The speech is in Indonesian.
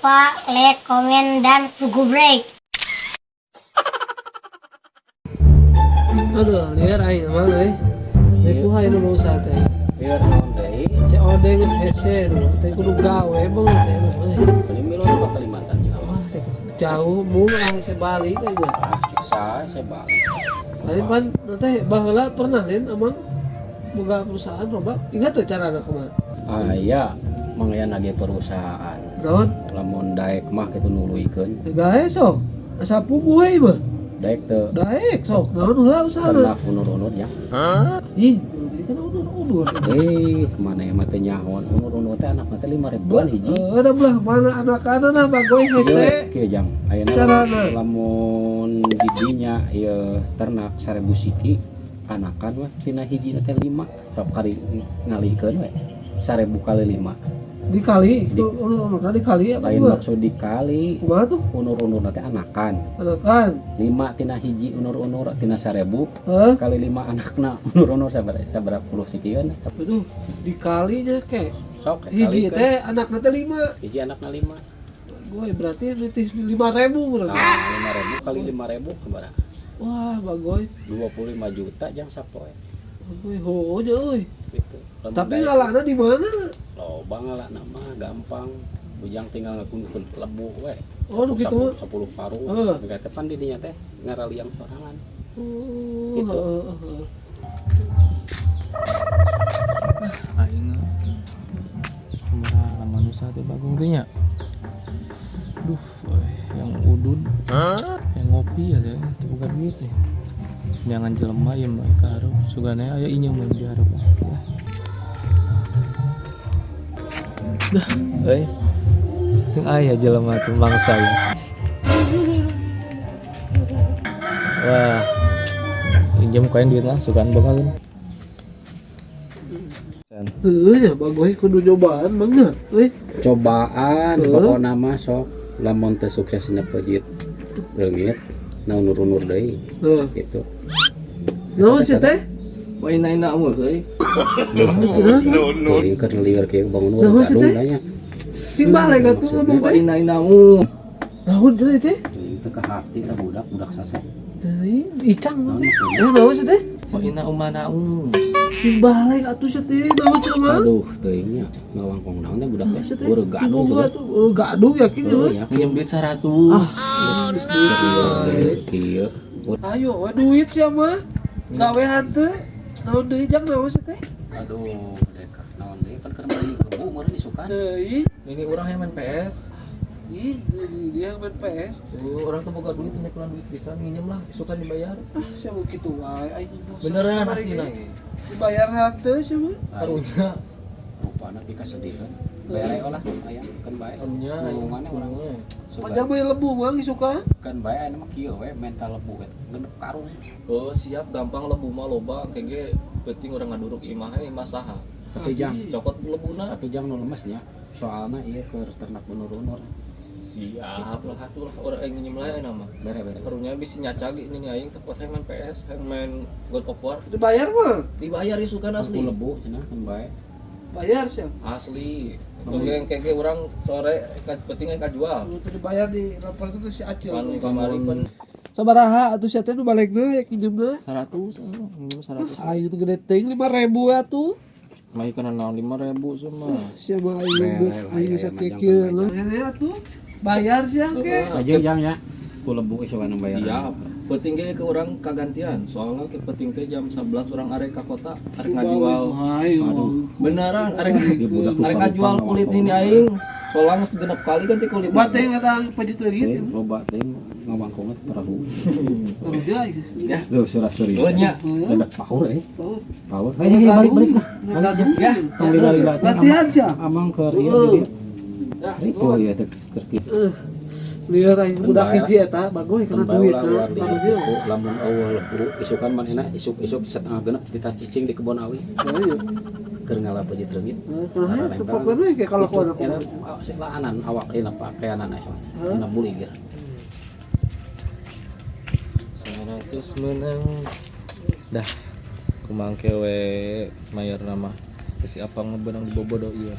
lupa like, komen, dan subscribe. Aduh, liar aing mah euy. Teh kumaha anu usaha teh? Liar naon deui? Cek ode geus hese nu, teh kudu gawe beung teh euy. Beli milon apa Kalimantan ya? Wah, teh jauh mung hese balik aja. Ah, susah saya balik. Lain pan teh baheula pernah den amang boga perusahaan loba. Ingat teh carana kumaha? Ah iya, mangaya nage perusahaan. Naon? Lamun daek mah kitu nuluykeun. Gawe sok. Asa puguh we mah. Daek teu Daek sok. Naon heula usahana? ternak unur-unur nya. Ih, jadi kan undur-undur. Mana ya mah teh nyaho. Unur-unur teh anak mah teh 5.000-an hiji. Ada belah mana anak-anak bagoy hese. Kieu jang. Ayeuna Carana. lamun didinya ieu ternak 1000 siki anakan mah tina hijina teh 5. Sok kali ngalikeun we. 1000 kali 5. Dikali itu undur dikali apa Lain gua? maksud dikali. Kumaha tuh? Unur-unur nanti anakan Anakan. 5 tina hiji unur-unur tina 1000 Hah? kali 5 anakna unur-unur sabaraha puluh sikian Aduh, dikalinya ke. sok Hiji teh anakna teh 5. hiji anakna 5 Gue berarti nitih 5.000 berarti. nah 5.000 kali 5.000 sabaraha Wah, bagoy. 25 juta jang sapoe Bagoy ho euy. gitu. Tapi ngalana di mana? loba ngalana mah gampang bujang tinggal ngakunkeun lebu we Oh, nu kitu. 10 paruh engka teh pan di dinya teh ngaraliang sorangan Oh, Gitu. heeh. aing kumaha manusia teh bagong teh nya. Duh, yang udud. Yang ngopi ya teh, teu boga duit teh. Jangan jelema ya mereka hareup sugana aya ieu mah dihareup. Dah, euy. Teu aya jelema teh mangsa ya. Wah. Pinjam koin duit lah sugan bakal. Heuh, ya bagoy kudu nyobaan mangga. Euy. cobaan pokokna mah sok lamun teu sukses na pejit reungit na unur-unur deui Heeh. gitu Naon sih teh? Waina-ina mah euy. Naon cenah? teuing keur lieur kieu bangun Nah, urang maksud gadung teh? nya Si balik atuh ngomong teh. Waina-ina mu. Naon cenah teh? teu ka harti tah budak sasek Teuing icang mah. naon Naon sih teh? Waina umana Si balik atuh sih teh naon cenah mah? aduh teuing nya ngawangkong naon teh budak teh Sih teh. urang gadung Si boga sudah tuh gadung yakin ya mah. ya pinjam duit 100. kieu Ayo, we duit sia mah. Gawe hanteu. Naon deui jang naon sih teh? aduh deka naon deui kan keur beli lebu meureun disukan Teuing. Ini orang yang main PS. Ih, dia main PS. Orang tuh boga duit nyekulan duit bisa minjem lah, suka dibayar. Ah, sia mau kitu wae aing. Beneran asli lagi. Dibayar hanteu sia mah. Karunya rupana pika sedih kan bayar ae olah aya kan bae karunya ngomongna urang Aja beli lebu mah suka. kan bae aya mah kieu we mental lebu we genep karung Oh siap gampang lebu mah loba kege penting orang ngaduruk imah saha. tapi jang Cokot lebuna tapi jang nu lemesnya soalna ieu keur ternak unur-unur siap lah atuh lah orang yang nyem lah nama. bere-bere Karunya bisa nyacag ini nih aing teh kuat main PS, main God of War. Dibayar mah. Dibayar isukan asli asli. lebu cenah kan bae Bayar sia. Asli. Itu yang kege orang sore penting ka jual. Lu teh dibayar di lapor itu si Acil. Kan kamari pun Sabaraha atuh sia teh nu balegna ya kinjemna. 100, minjem 100. Ayo tuh gede teuing 5.000 atuh. Mai kana 5.000 sama. Sia mah ayo duit ayo sakikir lah. Ini atuh bayar sia ke. aja jang ya ku lebu ieu kan bayar Siap. Penting ge ke orang kagantian. Soalnya ke penting teh jam 11 orang arek ka kota, arek ngajual. Aduh. Beneran arek ngajual kulit ini aing. Soalnya geus genep kali ganti kulit. Buat teh ada pajit lagi. loba teh ngawangkong perahu Terus dia guys. Ya, lu surah-suri oh nya. ada power power balik Ya, Latihan sia. amang keur ieu itu ya teh keur Lihat aing budak hiji eta bagoy kana duit luar di kana dia. lamun eueuh lebu isukan manehna isuk-isuk setengah genep kita cicing di kebun awi Ayo. keur ngalapejit reungit Kunaha pokoknya kayak kalau kuana eta laanan awak dina pakaianan dina buli ge 100 menang. Dah. Kumangke we mayor nama. Si apa ngebenang di bobodo ieu.